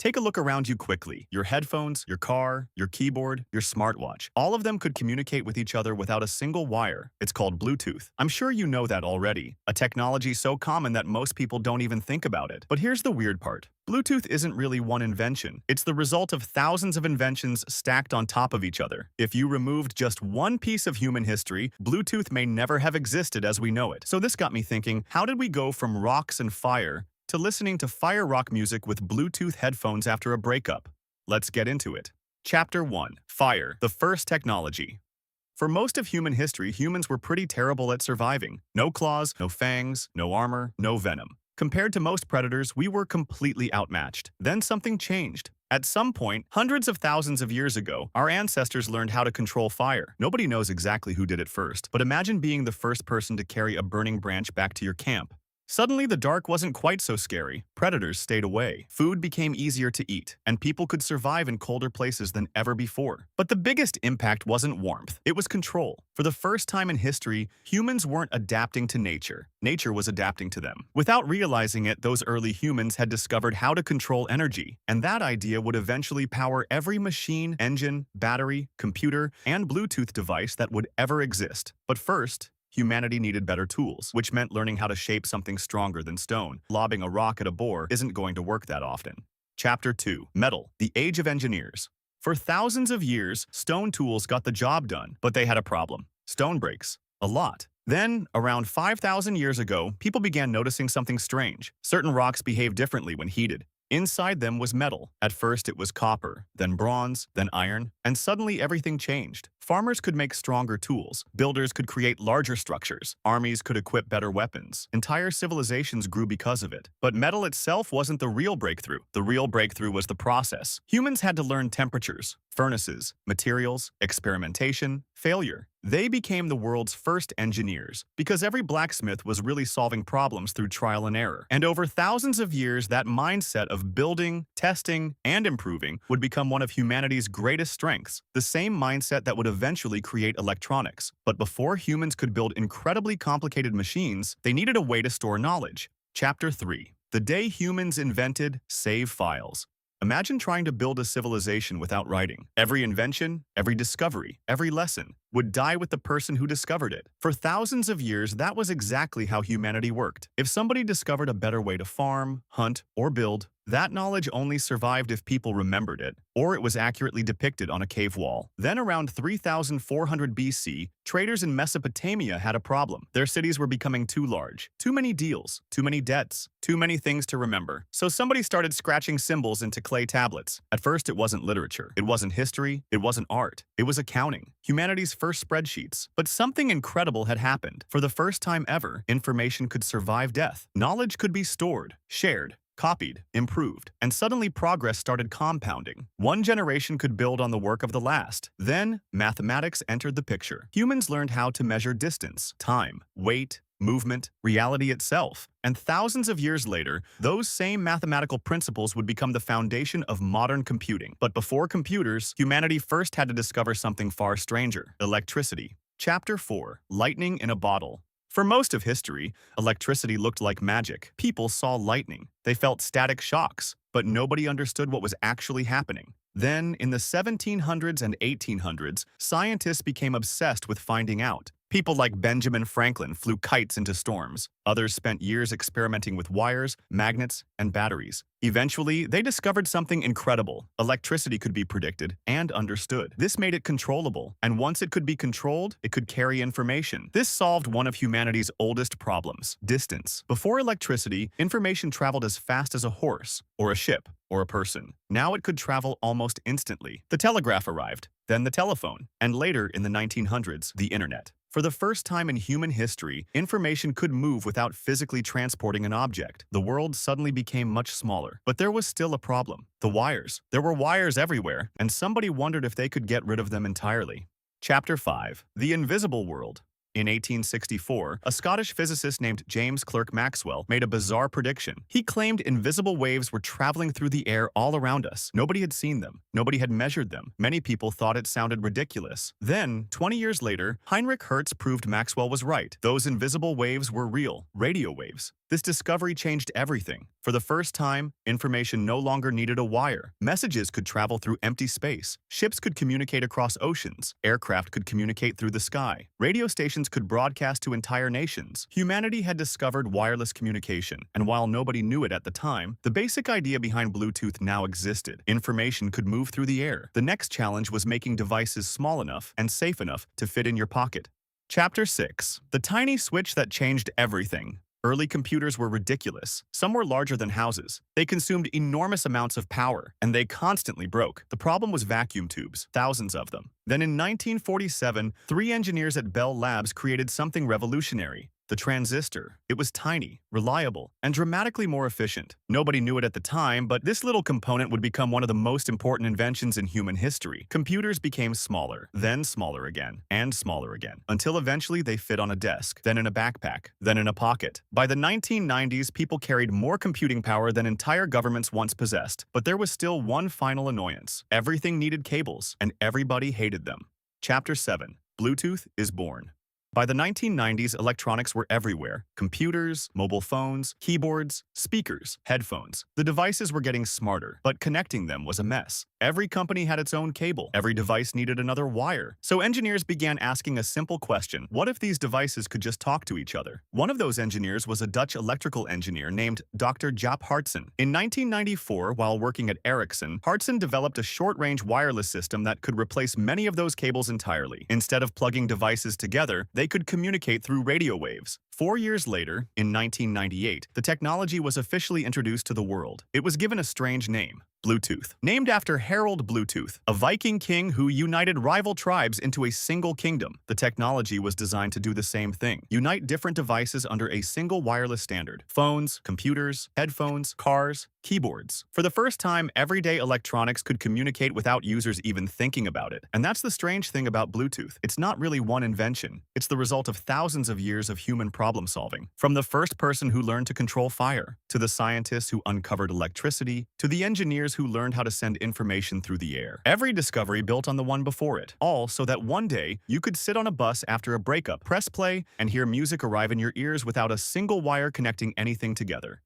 Take a look around you quickly. Your headphones, your car, your keyboard, your smartwatch. All of them could communicate with each other without a single wire. It's called Bluetooth. I'm sure you know that already. A technology so common that most people don't even think about it. But here's the weird part. Bluetooth isn't really one invention. It's the result of thousands of inventions stacked on top of each other. If you removed just one piece of human history, Bluetooth may never have existed as we know it. So this got me thinking, how did we go from rocks and fire to listening to fire rock music with Bluetooth headphones after a breakup? Let's get into it. Chapter 1. Fire, the first technology. For most of human history, humans were pretty terrible at surviving. No claws, no fangs, no armor, no venom. Compared to most predators, we were completely outmatched. Then something changed. At some point, hundreds of thousands of years ago, our ancestors learned how to control fire. Nobody knows exactly who did it first, but imagine being the first person to carry a burning branch back to your camp. Suddenly, the dark wasn't quite so scary. Predators stayed away. Food became easier to eat, and people could survive in colder places than ever before. But the biggest impact wasn't warmth. It was control. For the first time in history, humans weren't adapting to nature. Nature was adapting to them. Without realizing it, those early humans had discovered how to control energy, and that idea would eventually power every machine, engine, battery, computer, and Bluetooth device that would ever exist. But first, humanity needed better tools, which meant learning how to shape something stronger than stone. Lobbing a rock at a boar isn't going to work that often. Chapter 2. Metal, the Age of Engineers. For thousands of years, stone tools got the job done, but they had a problem. Stone breaks. A lot. Then, around 5,000 years ago, people began noticing something strange. Certain rocks behave differently when heated. Inside them was metal. At first it was copper, then bronze, then iron, and suddenly everything changed. Farmers could make stronger tools. Builders could create larger structures. Armies could equip better weapons. Entire civilizations grew because of it. But metal itself wasn't the real breakthrough. The real breakthrough was the process. Humans had to learn temperatures, furnaces, materials, experimentation, failure. They became the world's first engineers, because every blacksmith was really solving problems through trial and error. And over thousands of years, that mindset of building, testing, and improving would become one of humanity's greatest strengths, the same mindset that would eventually create electronics. But before humans could build incredibly complicated machines, they needed a way to store knowledge. Chapter 3. The day humans invented save files. Imagine trying to build a civilization without writing. Every invention, every discovery, every lesson would die with the person who discovered it. For thousands of years, that was exactly how humanity worked. If somebody discovered a better way to farm, hunt, or build, that knowledge only survived if people remembered it, or it was accurately depicted on a cave wall. Then around 3400 BC, traders in Mesopotamia had a problem. Their cities were becoming too large. Too many deals, too many debts, too many things to remember. So somebody started scratching symbols into clay tablets. At first, it wasn't literature. It wasn't history. It wasn't art. It was accounting. Humanity's first spreadsheets. But something incredible had happened. For the first time ever, information could survive death. Knowledge could be stored, shared, copied, improved, and suddenly progress started compounding. One generation could build on the work of the last. Then, mathematics entered the picture. Humans learned how to measure distance, time, weight, movement, reality itself. And thousands of years later, those same mathematical principles would become the foundation of modern computing. But before computers, humanity first had to discover something far stranger: electricity. Chapter 4. Lightning in a Bottle. For most of history, electricity looked like magic. People saw lightning. They felt static shocks, but nobody understood what was actually happening. Then, in the 1700s and 1800s, scientists became obsessed with finding out. People like Benjamin Franklin flew kites into storms. Others spent years experimenting with wires, magnets, and batteries. Eventually, they discovered something incredible. Electricity could be predicted and understood. This made it controllable, and once it could be controlled, it could carry information. This solved one of humanity's oldest problems: distance. Before electricity, information traveled as fast as a horse, or a ship, or a person. Now it could travel almost instantly. The telegraph arrived, then the telephone, and later in the 1900s, the internet. For the first time in human history, information could move without physically transporting an object. The world suddenly became much smaller. But there was still a problem: the wires. There were wires everywhere, and somebody wondered if they could get rid of them entirely. Chapter 5. The Invisible World. In 1864, a Scottish physicist named James Clerk Maxwell made a bizarre prediction. He claimed invisible waves were traveling through the air all around us. Nobody had seen them. Nobody had measured them. Many people thought it sounded ridiculous. Then, 20 years later, Heinrich Hertz proved Maxwell was right. Those invisible waves were real, radio waves. This discovery changed everything. For the first time, information no longer needed a wire. Messages could travel through empty space. Ships could communicate across oceans. Aircraft could communicate through the sky. Radio stations could broadcast to entire nations. Humanity had discovered wireless communication, and while nobody knew it at the time, the basic idea behind Bluetooth now existed. Information could move through the air. The next challenge was making devices small enough and safe enough to fit in your pocket. Chapter 6. The tiny switch that changed everything. Early computers were ridiculous. Some were larger than houses. They consumed enormous amounts of power, and they constantly broke. The problem was vacuum tubes, thousands of them. Then in 1947, 3 engineers at Bell Labs created something revolutionary. The transistor. It was tiny, reliable, and dramatically more efficient. Nobody knew it at the time, but this little component would become one of the most important inventions in human history. Computers became smaller, then smaller again, and smaller again, until eventually they fit on a desk, then in a backpack, then in a pocket. By the 1990s, people carried more computing power than entire governments once possessed, but there was still one final annoyance. Everything needed cables, and everybody hated them. Chapter 7. Bluetooth is born. By the 1990s, electronics were everywhere. Computers, mobile phones, keyboards, speakers, headphones. The devices were getting smarter, but connecting them was a mess. Every company had its own cable. Every device needed another wire. So engineers began asking a simple question: what if these devices could just talk to each other? One of those engineers was a Dutch electrical engineer named Dr. Jaap Hartsen. In 1994, while working at Ericsson, Hartsen developed a short-range wireless system that could replace many of those cables entirely. Instead of plugging devices together, they could communicate through radio waves. 4 years later, in 1998, the technology was officially introduced to the world. It was given a strange name: Bluetooth. Named after Harold Bluetooth, a Viking king who united rival tribes into a single kingdom. The technology was designed to do the same thing: unite different devices under a single wireless standard. Phones, computers, headphones, cars, keyboards. For the first time, everyday electronics could communicate without users even thinking about it. And that's the strange thing about Bluetooth. It's not really one invention. It's the result of thousands of years of human problem solving. From the first person who learned to control fire, to the scientists who uncovered electricity, to the engineers who learned how to send information through the air. Every discovery built on the one before it. All so that one day, you could sit on a bus after a breakup, press play, and hear music arrive in your ears without a single wire connecting anything together.